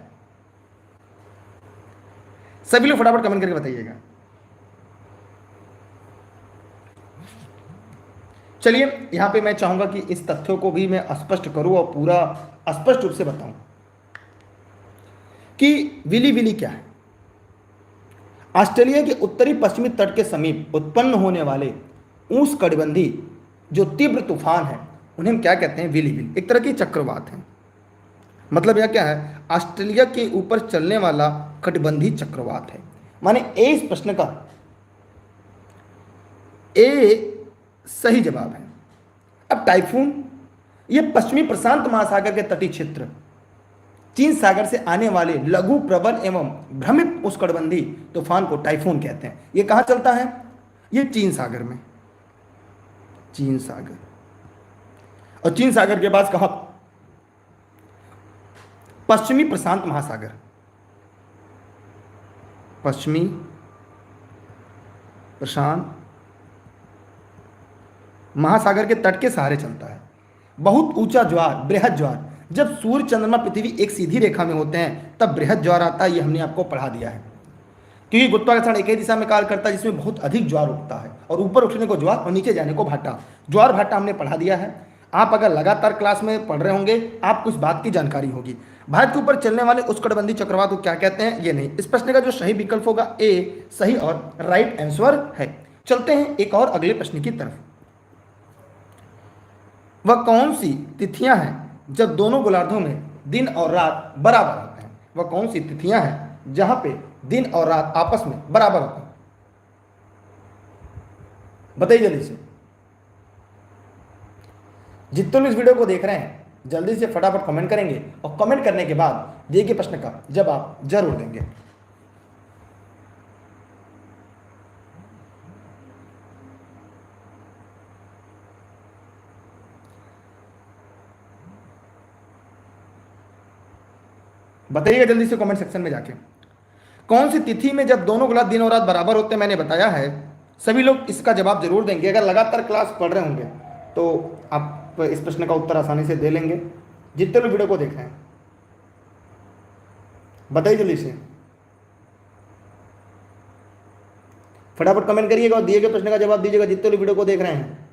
सभी लोग फटाफट कमेंट करके बताइएगा। चलिए, यहां पे मैं चाहूंगा कि इस तथ्यों को भी मैं स्पष्ट करूं और पूरा स्पष्ट रूप से बताऊं कि विली विली क्या है। ऑस्ट्रेलिया के उत्तरी पश्चिमी तट के समीप उत्पन्न होने वाले उष्णकटिबंधी जो तीव्र तूफान है, उन्हें हम क्या कहते हैं? विली विली। एक तरह की चक्रवात है। मतलब यह क्या है? ऑस्ट्रेलिया के ऊपर चलने वाला कटिबंधी चक्रवात है। माने ए इस प्रश्न का ए सही जवाब है। अब टाइफून, ये पश्चिमी प्रशांत महासागर के तटीय क्षेत्र चीन सागर से आने वाले लघु प्रबल एवं भ्रमित उष्णकटिबंधीय तूफान को टाइफून कहते हैं। ये कहाँ चलता है? ये चीन सागर में, चीन सागर। और चीन सागर के पास कहाँ? पश्चिमी प्रशांत महासागर, पश्चिमी प्रशांत महासागर के तट के सहारे चलता है। बहुत ऊंचा ज्वार, बृहद ज्वार, जब सूर्य चंद्रमा पृथ्वी एक सीधी रेखा में होते हैं तब बृहद ज्वार आता है। ये हमने आपको पढ़ा दिया है, क्योंकि गुरुत्वाकर्षण एक ही दिशा में कार्य करता है जिसमें बहुत अधिक ज्वार उठता है, और ऊपर उठने को ज्वार और नीचे जाने को भाटा। ज्वार भाटा हमने पढ़ा दिया है। आप अगर लगातार क्लास में पढ़ रहे होंगे आपको इस बात की जानकारी होगी। भारत के ऊपर चलने वाले उष्णकटिबंधीय चक्रवात को क्या कहते हैं? ये नहीं। इस प्रश्न का जो सही विकल्प होगा ए सही और राइट आंसर है। चलते हैं एक और अगले प्रश्न की तरफ। वह कौन सी तिथियां हैं जब दोनों गोलार्धों में दिन और रात बराबर होते हैं? वह कौन सी तिथियां हैं जहां पे दिन और रात आपस में बराबर होते हैं? बताइए जल्दी से। जितने लोग इस वीडियो को देख रहे हैं जल्दी से फटाफट कमेंट करेंगे, और कमेंट करने के बाद दिए गए प्रश्न का जवाब जरूर देंगे। बताइएगा जल्दी से कमेंट सेक्शन में जाके, कौन सी तिथि में जब दोनों गोलार्ध दिन और रात बराबर होते हैं? मैंने बताया है, सभी लोग इसका जवाब जरूर देंगे। अगर लगातार क्लास पढ़ रहे होंगे तो आप इस प्रश्न का उत्तर आसानी से दे लेंगे। जितने लोग वीडियो को देख रहे हैं बताइए जल्दी से, फटाफट कमेंट करिएगा और दिए गए प्रश्न का जवाब दीजिएगा जितने लोग वीडियो को देख रहे हैं।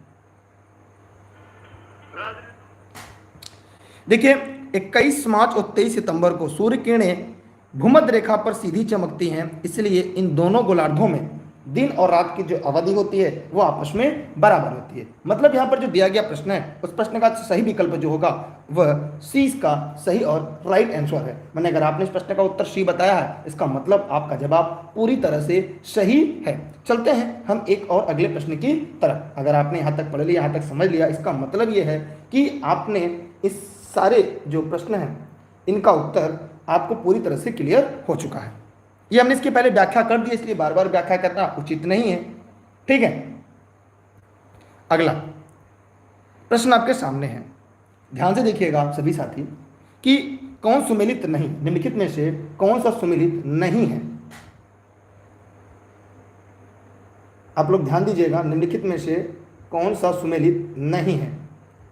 देखिए 21 मार्च और 23 सितंबर को सूर्य किरणें भूमध्य रेखा पर सीधी चमकती हैं, इसलिए इन दोनों गोलार्धों में दिन और रात की जो अवधि होती है वो आपस में बराबर होती है। मतलब यहाँ पर जो दिया गया प्रश्न है उस प्रश्न का सही विकल्प जो होगा वह सी का सही और राइट आंसर है। मैंने अगर आपने इस प्रश्न का उत्तर सी बताया है इसका मतलब आपका जवाब पूरी तरह से सही है। चलते हैं हम एक और अगले प्रश्न की तरफ। अगर आपने यहाँ तक पढ़ लिया, यहाँ तक समझ लिया, इसका मतलब ये है कि आपने इस सारे जो प्रश्न हैं इनका उत्तर आपको पूरी तरह से क्लियर हो चुका है। ये हमने इसकी पहले व्याख्या कर दी, इसलिए बार बार व्याख्या करना उचित नहीं है। ठीक है, अगला प्रश्न आपके सामने है, ध्यान से देखिएगा आप सभी साथी कि कौन सुमेलित नहीं, निम्नलिखित में से कौन सा सुमेलित नहीं है? आप लोग ध्यान दीजिएगा, निम्नलिखित में से कौन सा सुमेलित नहीं है?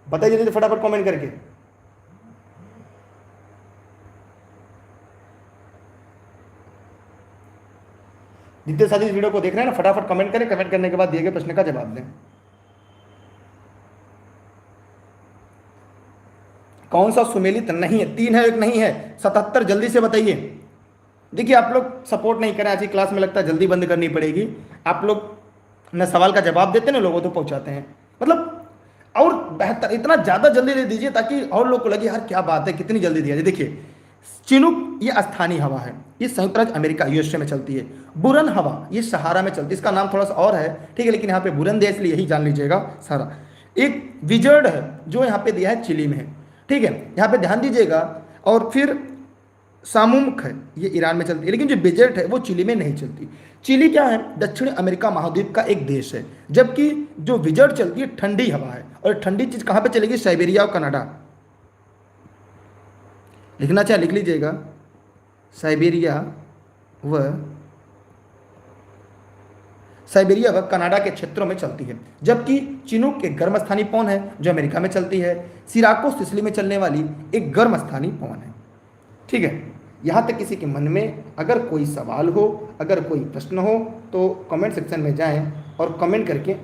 बताइए जल्दी फटाफट कमेंट करके। जितने साथी इस वीडियो को देख रहे हैं ना फटाफट कमेंट करें, कमेंट करने के बाद दिए गए प्रश्न का जवाब दें। कौन सा सुमेलित नहीं है? 3 है, एक नहीं है, 77 जल्दी से बताइए। देखिए आप लोग सपोर्ट नहीं करें, आज की क्लास में लगता है जल्दी बंद करनी पड़ेगी। आप लोग न सवाल का जवाब देते ना लोगों तो पहुंचाते हैं, मतलब और बेहतर इतना ज़्यादा जल्दी दे दीजिए ताकि और लोग को लगे यार क्या बात है कितनी जल्दी दिया। देखिए चिनूक ये स्थानीय हवा है, ये संयुक्त राज्य अमेरिका यूएसए में चलती है। बुरन हवा ये सहारा में चलती है, इसका नाम थोड़ा सा और है, ठीक है, लेकिन यहाँ पे बुरन दिया इसलिए यही जान लीजिएगा सारा। एक विजर्ड है जो यहाँ पे दिया है चिली में है, ठीक है, यहाँ पे ध्यान दीजिएगा। और फिर सामुख है ये ईरान में चलती है, लेकिन जो विजर्ड है वो चिली में नहीं चलती। चिली क्या है? दक्षिण अमेरिका महाद्वीप का एक देश है, जबकि जो विजर्ड चलती है ठंडी हवा है, और ठंडी चीज कहाँ पे चलेगी? साइबेरिया और कनाडा। लिखना चाहे लिख लीजिएगा, साइबेरिया व कनाडा के क्षेत्रों में चलती है, जबकि चिनूक एक गर्म स्थानीय पवन है जो अमेरिका में चलती है। सिराको सिसिली में चलने वाली एक गर्म स्थानीय पवन है। ठीक है, यहाँ तक किसी के मन में अगर कोई सवाल हो, अगर कोई प्रश्न हो तो कमेंट सेक्शन में जाएं और कमेंट करके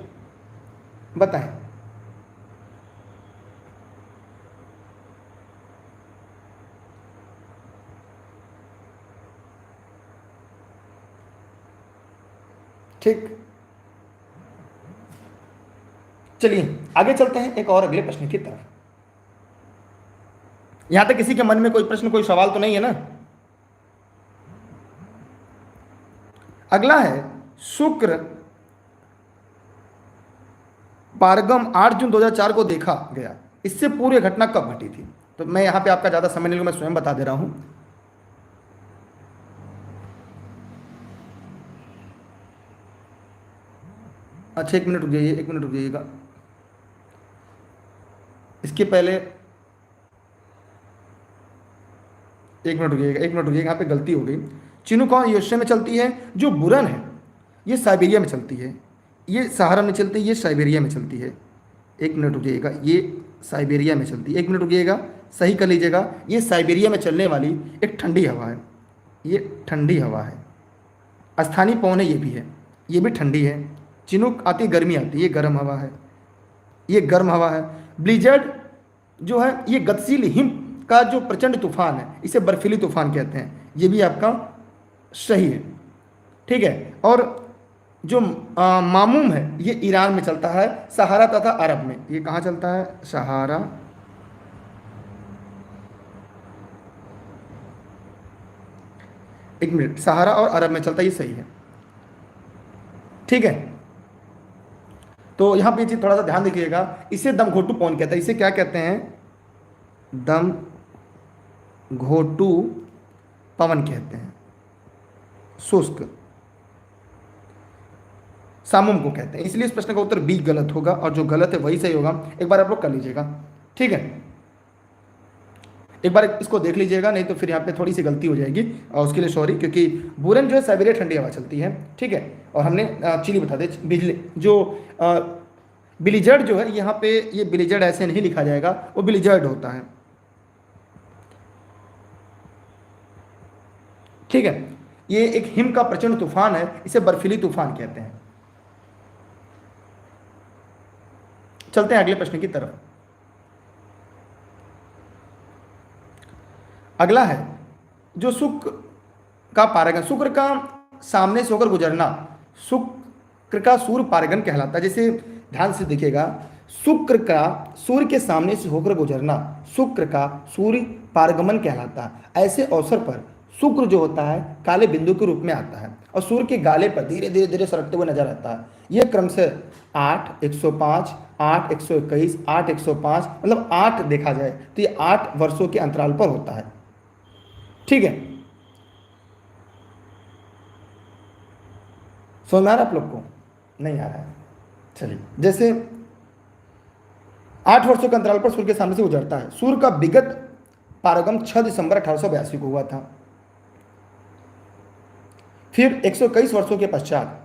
बताएं। ठीक, चलिए आगे चलते हैं एक और अगले प्रश्न की तरफ। यहां तक किसी के मन में कोई प्रश्न कोई सवाल तो नहीं है ना? अगला है शुक्र पारगम 8 जून 2004 को देखा गया, इससे पूर्व घटना कब घटी थी? तो तो मैं यहाँ पे आपका ज़्यादा समय नहीं लूँगा, मैं स्वयं बता दे रहा हूँ। अच्छा, 1 मिनट रुक जाइए, 1 मिनट रुक जाइएगा। इसके पहले 1 मिनट रुकिएगा, 1 मिनट रुकिएगा, यहाँ पे गलती हो गई। चिनुकॉन यूएसए में चलती है, जो बुरन है ये साइबेरिया में चलती है, ये सहारा में चलती है, ये साइबेरिया में चलती है। 1 मिनट रुकिएगा, ये साइबेरिया में चलती है, 1 मिनट रुकिएगा, सही कर लीजिएगा। ये साइबेरिया में चलने वाली एक ठंडी हवा है, ये ठंडी हवा है। स्थानीय पवन है, ये भी है, ये भी ठंडी है। चिनुक आती गर्मी आती है, ये गर्म हवा है, ये गर्म हवा है। ब्लिजर्ड जो है ये गतिशील हिम का जो प्रचंड तूफान है, इसे बर्फीली तूफान कहते हैं, ये भी आपका सही है, ठीक है। और जो मामूम है ये ईरान में चलता है, सहारा तथा अरब में। ये कहाँ चलता है? सहारा, एक मिनट, सहारा और अरब में चलता है, ये सही है, ठीक है। तो यहाँ पे ये चीज़ थोड़ा सा ध्यान रखिएगा। इसे दमघोटू पवन कहता है, इसे क्या कहते हैं? दम घोटू पवन कहते हैं। शुष्क सामुम को कहते हैं, इसलिए इस प्रश्न का उत्तर बी गलत होगा, और जो गलत है वही सही होगा। एक बार आप लोग कर लीजिएगा, ठीक है। एक बार इसको देख लीजिएगा, नहीं तो फिर यहाँ पे थोड़ी सी गलती हो जाएगी, और उसके लिए सॉरी, क्योंकि बुरन जो है साइबेरिया ठंडी हवा चलती है, ठीक है। और हमने चिली बता दे, बिजली जो बिलिजर्ड जो है, यहाँ पे ये बिलिजर्ड ऐसे नहीं लिखा जाएगा, वो बिलिजर्ड होता है, ठीक है। ये एक हिम का प्रचंड तूफान है, इसे बर्फीली तूफान कहते हैं। चलते हैं अगले प्रश्न की तरफ। अगला है जो शुक्र का पारगन, शुक्र का सामने से होकर गुजरना शुक्र का सूर्य पारगन कहलाता है। जैसे ध्यान से देखिएगा, शुक्र का सूर्य के सामने से होकर गुजरना शुक्र का सूर्य पारगमन कहलाता है। ऐसे अवसर पर शुक्र जो होता है काले बिंदु के रूप में आता है, और सूर्य के गाले पर धीरे धीरे धीरे सरकते हुए नजर आता है। यह क्रमशः 8, 105, 8, 121, 8, 105, मतलब 8 देखा जाए तो ये 8 वर्षों के अंतराल पर होता है, ठीक है। समझ में आ रहा है आप लोग को? नहीं आ रहा है? चलिए, जैसे 8 वर्षों के अंतराल पर सूर्य के सामने से गुजरता है। सूर्य का विगत पारगम 6 दिसंबर 1882 को हुआ था। फिर 121 वर्षों के पश्चात,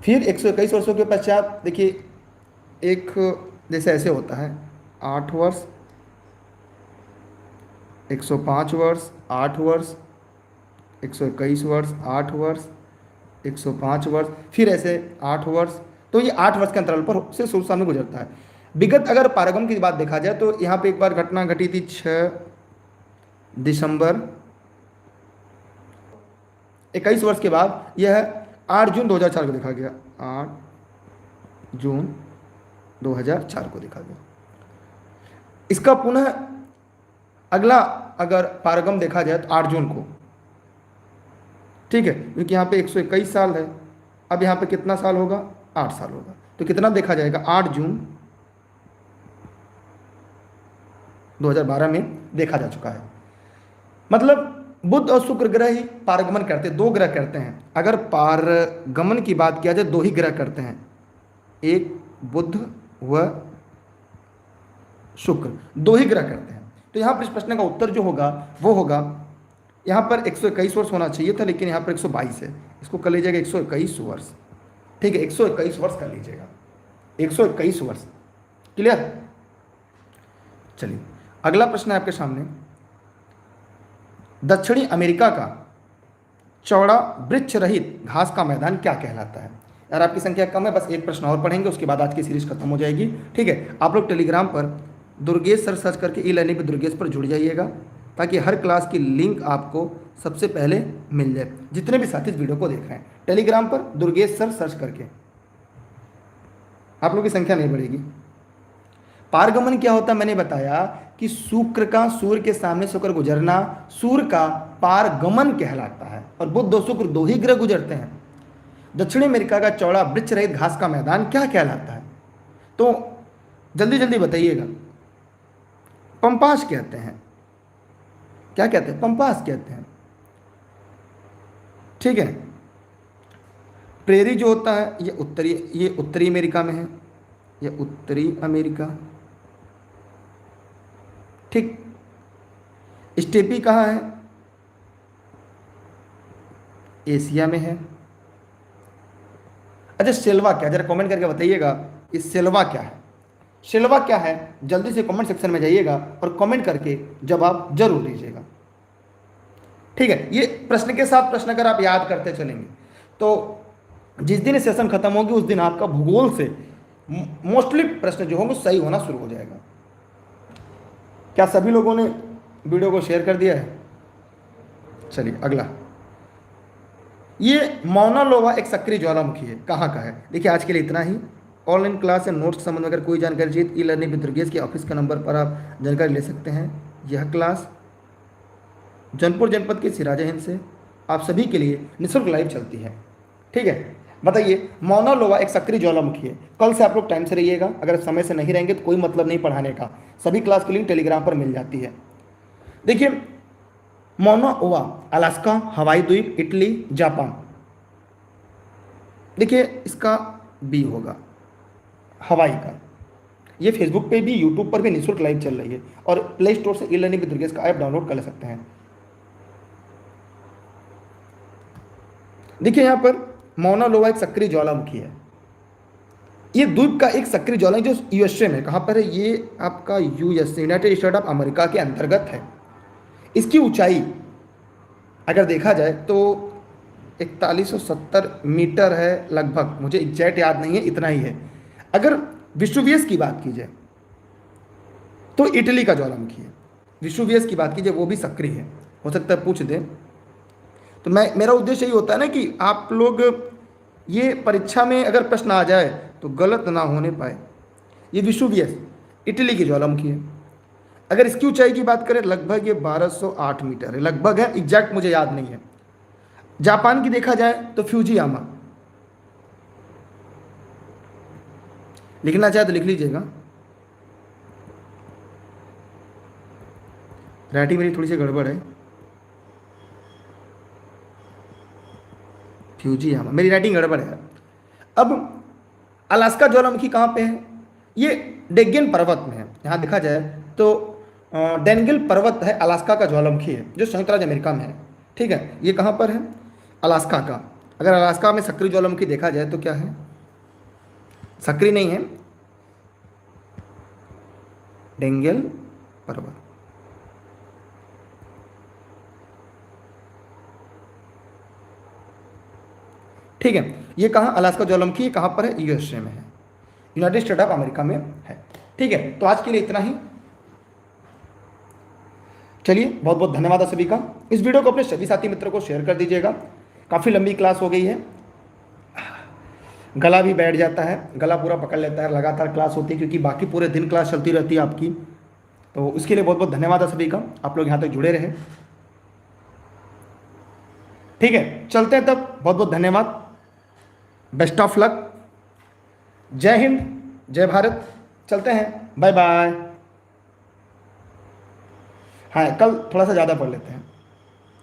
फिर 121 वर्षों के पश्चात देखिए, एक जैसे ऐसे होता है 8 वर्ष, 105 वर्ष, 8 वर्ष, 121 वर्ष, 8 वर्ष, 105 वर्ष, फिर ऐसे 8 वर्ष। तो ये 8 वर्ष के अंतराल पर से सूर्य सामने गुजरता है। विगत अगर पारगम की बात देखा जाए तो यहाँ पे एक बार घटना घटी थी 6 दिसंबर 21 वर्ष के बाद यह 8 जून 2004 को देखा गया, 8 जून 2004 को देखा गया। इसका पुनः अगला अगर पारगम देखा जाए तो 8 जून को, ठीक है, क्योंकि यहाँ पे 121 साल है, अब यहाँ पे कितना साल होगा? 8 साल होगा, तो कितना देखा जाएगा? 8 जून 2012 में देखा जा चुका है। मतलब बुध और शुक्र ग्रह ही पारगमन करते हैं, 2 ग्रह करते हैं। अगर पारगमन की बात किया जाए 2 ही ग्रह करते हैं, एक बुध व शुक्र, 2 ही ग्रह करते हैं। तो यहाँ पर इस प्रश्न का उत्तर जो होगा वो होगा, यहाँ पर 121 वर्ष होना चाहिए था, लेकिन यहाँ पर 122 है, इसको कर लीजिएगा 121 वर्ष, ठीक है, 121 वर्ष कर लीजिएगा, 121 वर्ष, क्लियर। चलिए अगला प्रश्न है आपके सामने, दक्षिणी अमेरिका का चौड़ा वृक्ष रहित घास का मैदान क्या कहलाता है? यार आपकी संख्या कम है, बस एक प्रश्न और पढ़ेंगे, उसके बाद आज की सीरीज खत्म हो जाएगी, ठीक है। आप लोग टेलीग्राम पर दुर्गेश सर सर्च करके ई लर्निंग पर दुर्गेश पर जुड़ जाइएगा, ताकि हर क्लास की लिंक आपको सबसे पहले मिल जाए। जितने भी साथी इस वीडियो को देख रहे हैं, टेलीग्राम पर दुर्गेश सर सर्च करके, आप लोग की संख्या नहीं बढ़ेगी। पारगमन क्या होता है? मैंने बताया कि शुक्र का सूर्य के सामने से होकर गुजरना सूर्य का पारगमन कहलाता है, और बुध और शुक्र 2 ही ग्रह गुजरते हैं। दक्षिणी अमेरिका का चौड़ा वृक्ष रहित घास का मैदान क्या कहलाता है? तो जल्दी जल्दी बताइएगा, पंपास कहते हैं। क्या कहते हैं? पंपास कहते हैं। ठीक है। प्रेरी जो होता है ये उत्तरी अमेरिका में है, ये उत्तरी अमेरिका। ठीक। स्टेपी कहाँ है? एशिया में है। अच्छा, सेल्वा क्या, जरा कमेंट करके बताइएगा, इस सेल्वा क्या है? सेल्वा क्या है? जल्दी से कमेंट सेक्शन में जाइएगा और कमेंट करके जवाब जरूर दीजिएगा। ठीक है। ये प्रश्न के साथ प्रश्न अगर आप याद करते चलेंगे तो जिस दिन सेशन खत्म होगी उस दिन आपका भूगोल से मोस्टली प्रश्न जो होंगे सही होना शुरू हो जाएगा। क्या सभी लोगों ने वीडियो को शेयर कर दिया है? चलिए अगला। ये मौना लोवा एक सक्रिय ज्वालामुखी है, कहाँ का है? देखिए आज के लिए इतना ही। ऑनलाइन क्लास या नोट्स के संबंध में अगर कोई जानकारी चाहिए ई लर्निंग विद दुर्गेश के ऑफिस के नंबर पर आप जानकारी ले सकते हैं। यह क्लास जौनपुर जनपद के सिराजा हिंद से आप सभी के लिए निःशुल्क लाइव चलती है। ठीक है। बताइए, मौना लोवा एक सक्रिय ज्वालामुखी है। कल से आप लोग टाइम से रहिएगा, अगर समय से नहीं रहेंगे तो कोई मतलब नहीं पढ़ाने का। सभी क्लास की लिंक टेलीग्राम पर मिल जाती है। देखिए, मौना ओवा अलास्का, हवाई द्वीप, इटली, जापान। देखिए इसका बी होगा हवाई का। ये फेसबुक पे भी यूट्यूब पर भी निःशुल्क लाइव चल रही है और प्ले स्टोर से ई लर्निंग विद दुर्गेश का ऐप डाउनलोड कर सकते हैं। देखिए यहाँ पर मौना लोवा एक सक्रिय ज्वालामुखी है। ये द्वीप का एक सक्रिय ज्वालामुखी जो यूएसए में, कहाँ पर है? ये आपका USA, United state of America के अंतर्गत है। इसकी ऊंचाई अगर देखा जाए तो 4170 मीटर है लगभग, मुझे एग्जैक्ट याद नहीं है, इतना ही है। अगर विश्ववियस की बात की जाए तो इटली का ज्वालामुखी है। विश्ववियस की बात की जाए वो भी सक्रिय है, हो सकता है पूछ दें। तो मेरा उद्देश्य यही होता है ना कि आप लोग ये परीक्षा में अगर प्रश्न आ जाए तो गलत ना होने पाए। ये विश्ववियस इटली की ज्वालामुखी है। अगर इसकी ऊंचाई की बात करें लगभग ये 1208 मीटर है, लगभग है, एग्जैक्ट मुझे याद नहीं है। जापान की देखा जाए तो फ्यूजियामा, लिखना चाहे तो लिख लीजिएगा, राइटिंग मेरी थोड़ी सी गड़बड़ है। फ्यूजियामा, मेरी राइटिंग गड़बड़ है। अब अलास्का ज्वालामुखी कहाँ पे है? ये डेगेन पर्वत में है। यहाँ देखा जाए तो डेनगिल पर्वत है, अलास्का का ज्वालामुखी है जो संयुक्त राज्य अमेरिका में है। ठीक है। ये कहाँ पर है? अलास्का का। अगर अलास्का में सक्रिय ज्वालामुखी देखा जाए तो क्या है? सक्रिय नहीं है, डेंगेल पर्वत। ठीक है। ये कहाँ? अलास्का ज्वालामुखी कहाँ पर है? यूएसए में है, यूनाइटेड स्टेट ऑफ अमेरिका में है। ठीक है। तो आज के लिए इतना ही। चलिए, बहुत बहुत धन्यवाद सभी का। इस वीडियो को अपने सभी साथी मित्रों को शेयर कर दीजिएगा। काफ़ी लंबी क्लास हो गई है, गला भी बैठ जाता है, गला पूरा पकड़ लेता है, लगातार क्लास होती है क्योंकि बाकी पूरे दिन क्लास चलती रहती है आपकी। तो उसके लिए बहुत बहुत धन्यवाद सभी का, आप लोग यहाँ तक जुड़े रहे। ठीक है, चलते हैं तब। बहुत बहुत धन्यवाद, बेस्ट ऑफ लक, जय हिंद, जय भारत। चलते हैं, बाय बाय। हाँ, कल थोड़ा सा ज़्यादा पढ़ लेते हैं।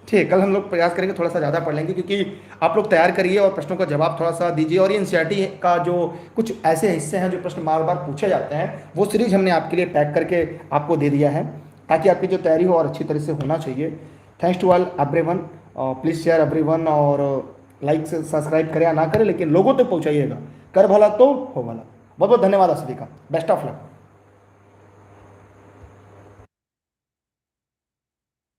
ठीक है, कल हम लोग प्रयास करेंगे थोड़ा सा ज़्यादा पढ़ लेंगे क्योंकि आप लोग तैयार करिए और प्रश्नों का जवाब थोड़ा सा दीजिए। और ये एनसीईआरटी का जो कुछ ऐसे हिस्से हैं जो प्रश्न बार बार पूछे जाते हैं, वो सीरीज हमने आपके लिए पैक करके आपको दे दिया है ताकि आपकी जो तैयारी हो और अच्छी तरह से होना चाहिए। Thanks to all everyone, please share everyone, और लाइक से सब्सक्राइब करें या ना करें लेकिन लोगों तक पहुँचाइएगा। कर भला तो हो भला। बहुत बहुत धन्यवाद आप सभी का, बेस्ट ऑफ लक।